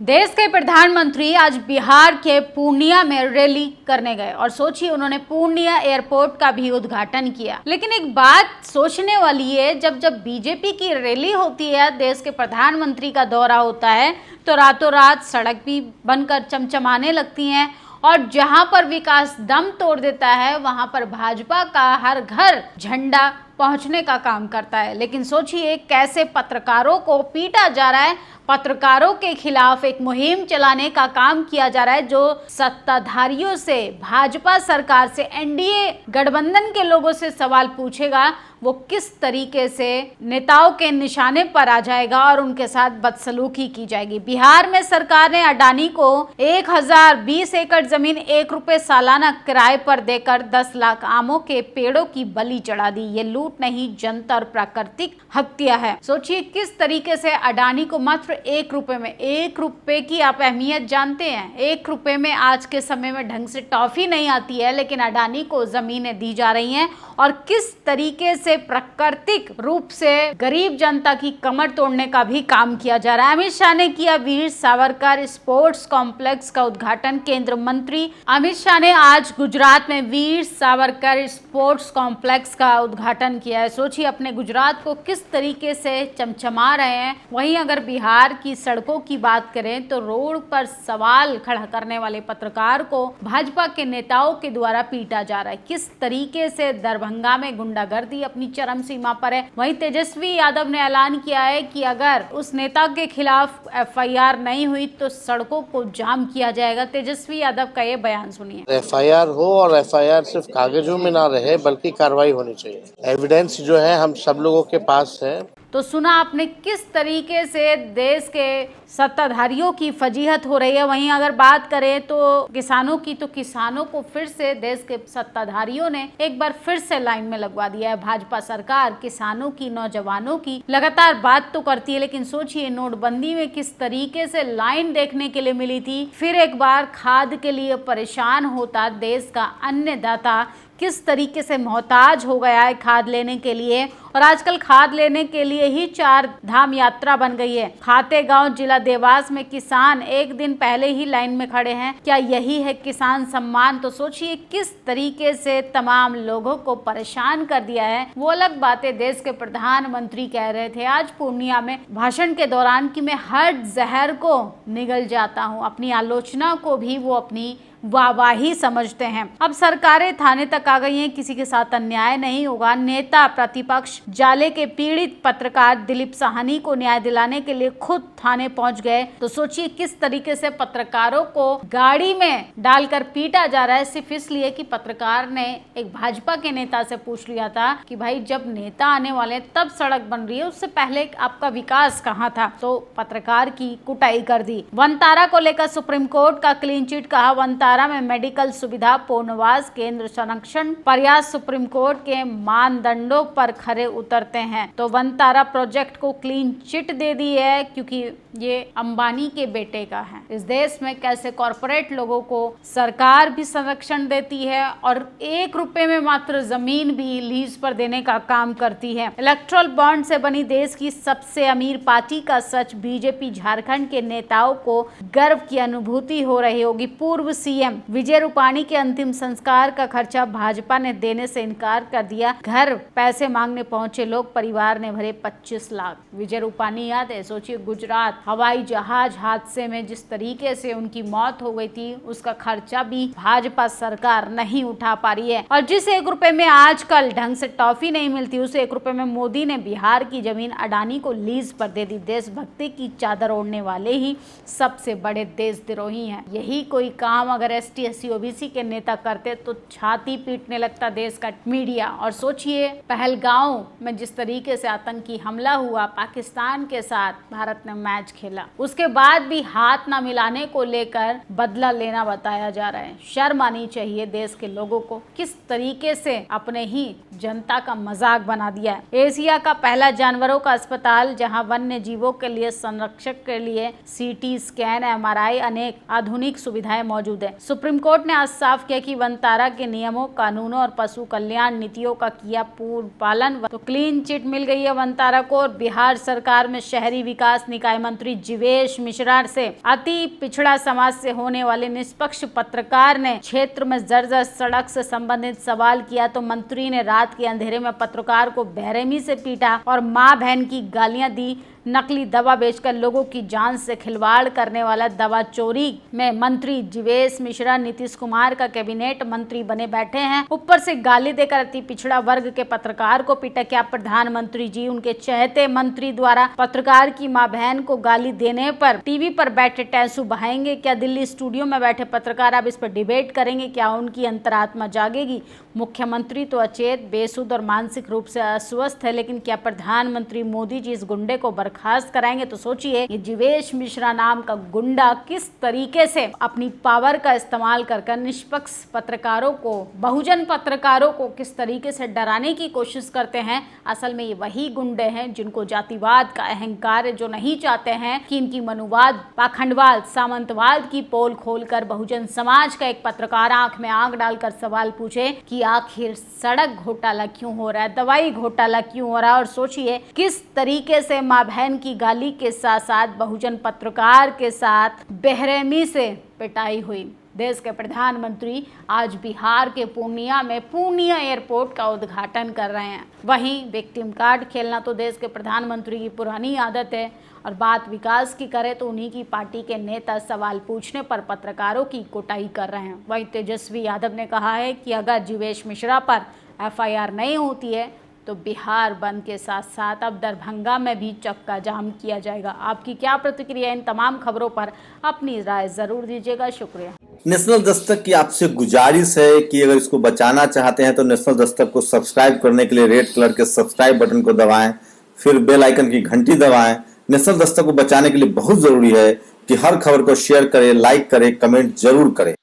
देश के प्रधानमंत्री आज बिहार के पूर्णिया में रैली करने गए और सोचिए उन्होंने पूर्णिया एयरपोर्ट का भी उद्घाटन किया। लेकिन एक बात सोचने वाली है, जब बीजेपी की रैली होती है, देश के प्रधानमंत्री का दौरा होता है, तो रातों रात सड़क भी बनकर चमचमाने लगती हैं और जहां पर विकास दम तोड़ देता है वहां पर भाजपा का हर घर झंडा पहुंचने का काम करता है। लेकिन सोचिए कैसे पत्रकारों को पीटा जा रहा है, पत्रकारों के खिलाफ एक मुहिम चलाने का काम किया जा रहा है, जो सत्ताधारियों से, भाजपा सरकार से, एनडीए गठबंधन के लोगों से सवाल पूछेगा, वो किस तरीके से नेताओं के निशाने पर आ जाएगा और उनके साथ बदसलूकी की जाएगी। बिहार में सरकार ने अडानी को 1020 एकड़ जमीन 1 रुपए सालाना किराए पर देकर 10 लाख आमों के पेड़ों की बलि चढ़ा दी। ये लूट नहीं, जनता और प्राकृतिक हत्या है। सोचिए किस तरीके से अडानी को मात्र 1 रुपए में, 1 रुपए की आप अहमियत जानते हैं, 1 रुपए में आज के समय में ढंग से टॉफी नहीं आती है, लेकिन अडानी को जमीनें दी जा रही हैं और किस तरीके से प्राकृतिक रूप से गरीब जनता की कमर तोड़ने का भी काम किया जा रहा है। अमित शाह ने किया वीर सावरकर स्पोर्ट्स कॉम्प्लेक्स का उद्घाटन। केंद्रीय मंत्री अमित शाह ने आज गुजरात में वीर सावरकर स्पोर्ट्स कॉम्प्लेक्स का उद्घाटन किया है। सोचिए अपने गुजरात को किस तरीके से चमचमा रहे हैं। वहीं अगर बिहार की सड़कों की बात करें तो रोड पर सवाल खड़ा करने वाले पत्रकार को भाजपा के नेताओं के द्वारा पीटा जा रहा है। किस तरीके से दरभंगा में गुंडागर्दी अपनी चरम सीमा पर है। वहीं तेजस्वी यादव ने ऐलान किया है कि अगर उस नेता के खिलाफ एफआईआर नहीं हुई तो सड़कों को जाम किया जाएगा। तेजस्वी यादव का ये बयान सुनिए। एफआईआर हो और एफआईआर सिर्फ कागजों में ना रहे बल्कि कार्रवाई होनी चाहिए। एविडेंस जो है हम सब लोगों के पास है। तो सुना आपने किस तरीके से देश के सत्ताधारियों की फजीहत हो रही है। वहीं अगर बात करें तो किसानों की, तो किसानों को फिर से देश के सत्ताधारियों ने एक बार फिर से लाइन में लगवा दिया है। भाजपा सरकार किसानों की, नौजवानों की लगातार बात तो करती है, लेकिन सोचिए नोटबंदी में किस तरीके से लाइन देखने के लिए मिली थी। फिर एक बार खाद के लिए परेशान होता देश का अन्नदाता, किस तरीके से मोहताज हो गया है खाद लेने के लिए, और आजकल खाद लेने के लिए ही 4 धाम यात्रा बन गई है। खातेगांव जिला देवास में किसान एक दिन पहले ही लाइन में खड़े हैं। क्या यही है किसान सम्मान? तो सोचिए किस तरीके से तमाम लोगों को परेशान कर दिया है। वो अलग बातें देश के प्रधानमंत्री कह रहे थे आज पूर्णिया में भाषण के दौरान कि मैं हर जहर को निगल जाता हूँ। अपनी आलोचना को भी वो अपनी वाहवाही समझते हैं। अब सरकारें थाने तक आ गई हैं, किसी के साथ अन्याय नहीं होगा। नेता प्रतिपक्ष जाले के पीड़ित पत्रकार दिलीप साहनी को न्याय दिलाने के लिए खुद थाने पहुंच गए। तो सोचिए किस तरीके से पत्रकारों को गाड़ी में डालकर पीटा जा रहा है, सिर्फ इसलिए कि पत्रकार ने एक भाजपा के नेता से पूछ लिया था कि भाई जब नेता आने वाले तब सड़क बन रही है, उससे पहले आपका विकास कहाँ था। तो पत्रकार की कुटाई कर दी। वनतारा को लेकर सुप्रीम कोर्ट का क्लीन चिट कहा। वनतारा में मेडिकल सुविधा, पुनर्वास केंद्र, संरक्षण प्रयास सुप्रीम कोर्ट के मानदंडों पर खरे उतरते हैं। तो वनतारा प्रोजेक्ट को क्लीन चिट दे दी है क्योंकि ये अंबानी के बेटे का है। इस देश में कैसे कॉरपोरेट लोगों को सरकार भी संरक्षण देती है और 1 रुपए में मात्र जमीन भी लीज पर देने का काम करती है। इलेक्ट्रल बॉन्ड से बनी देश की सबसे अमीर पार्टी का सच बीजेपी झारखंड के नेताओं को गर्व की अनुभूति हो रही होगी। पूर्व सीएम विजय रूपाणी के अंतिम संस्कार का खर्चा भाजपा ने देने से इनकार कर दिया। घर पैसे मांगने पहुंचे लोग परिवार ने भरे 25 लाख। विजय रूपाणी याद है? सोचिए गुजरात हवाई जहाज हादसे में जिस तरीके से उनकी मौत हो गई थी, उसका खर्चा भी भाजपा सरकार नहीं उठा पा रही है। और जिस 1 रुपए में आजकल ढंग से टॉफी नहीं मिलती, उस 1 रुपए में मोदी ने बिहार की जमीन अडानी को लीज पर दे दी। देशभक्ति की चादर ओढ़ने वाले ही सबसे बड़े देशद्रोही हैं। यही कोई काम अगर एसटी एससी ओबीसी के नेता करते तो छाती पीटने लगता देश का मीडिया। और सोचिए पहलगांव में जिस तरीके से आतंकी हमला हुआ, पाकिस्तान के साथ भारत ने मैच खेला, उसके बाद भी हाथ ना मिलाने को लेकर बदला लेना बताया जा रहा है। शर्म आनी चाहिए देश के लोगों को। किस तरीके से अपने ही जनता का मजाक बना दिया है। एशिया का पहला जानवरों का अस्पताल जहां वन्य जीवों के लिए संरक्षक के लिए सीटी स्कैन, एमआरआई, अनेक आधुनिक सुविधाएं मौजूद है। सुप्रीम कोर्ट ने आज साफ किया कि वनतारा के नियमों, कानूनों और पशु कल्याण नीतियों का किया पूर्ण पालन। तो क्लीन चिट मिल गई है वनतारा को। और बिहार सरकार में शहरी विकास निकाय मंत्री जीवेश मिश्रा से अति पिछड़ा समाज से होने वाले निष्पक्ष पत्रकार ने क्षेत्र में जर्जर सड़क से संबंधित सवाल किया तो मंत्री ने रात के अंधेरे में पत्रकार को बेरहमी से पीटा और मां बहन की गालियां दी। नकली दवा बेचकर लोगों की जान से खिलवाड़ करने वाला दवा चोरी में मंत्री जीवेश मिश्रा नीतीश कुमार का कैबिनेट मंत्री बने बैठे हैं। ऊपर से गाली देकर अति पिछड़ा वर्ग के पत्रकार को पीटा। क्या प्रधानमंत्री जी उनके चहेते मंत्री द्वारा पत्रकार की मां बहन को गाली देने पर टीवी पर बैठे टैंसू बहाएंगे? क्या दिल्ली स्टूडियो में बैठे पत्रकार अब इस पर डिबेट करेंगे? क्या उनकी अंतरात्मा जागेगी? मुख्यमंत्री तो अचेत, बेसुध और मानसिक रूप से अस्वस्थ है, लेकिन क्या प्रधानमंत्री मोदी जी इस गुंडे को बर्खास्त कराएंगे? तो सोचिए, ये जीवेश मिश्रा नाम का गुंडा किस तरीके से अपनी पावर का इस्तेमाल कर निष्पक्ष पत्रकारों को, बहुजन पत्रकारों को किस तरीके से डराने की कोशिश करते हैं। असल में ये वही गुंडे हैं जिनको जातिवाद का अहंकार है, जो नहीं चाहते हैं कि इनकी मनुवाद, पाखंडवाद, सामंतवाद की पोल खोलकर बहुजन समाज का एक पत्रकार आंख में आंख डालकर सवाल पूछे कि आखिर सड़क घोटाला क्यों हो रहा है, दवाई घोटाला क्यों हो रहा है। और सोचिए किस तरीके से मां बहन की गाली के साथ साथ बहुजन पत्रकार के साथ बेरहमी से पिटाई हुई। देश के प्रधानमंत्री आज बिहार के पूर्णिया में पूर्णिया एयरपोर्ट का उद्घाटन कर रहे हैं। वहीं विक्टिम कार्ड खेलना तो देश के प्रधानमंत्री की पुरानी आदत है। और बात विकास की करें तो उन्हीं की पार्टी के नेता सवाल पूछने पर पत्रकारों की कुटाई कर रहे हैं। वहीं तेजस्वी यादव ने कहा है कि अगर जीवेश मिश्रा पर FIR नहीं होती है तो बिहार बंद के साथ साथ अब दरभंगा में भी चक्का जाम किया जाएगा। आपकी क्या प्रतिक्रिया? इन तमाम खबरों पर अपनी राय जरूर दीजिएगा। शुक्रिया। नेशनल दस्तक की आपसे गुजारिश है कि अगर इसको बचाना चाहते हैं तो नेशनल दस्तक को सब्सक्राइब करने के लिए रेड कलर के सब्सक्राइब बटन को दबाएं, फिर बेल आइकन की घंटी दबाएं। नेशनल दस्तक को बचाने के लिए बहुत जरूरी है कि हर खबर को शेयर करें, लाइक करें, कमेंट जरूर करें।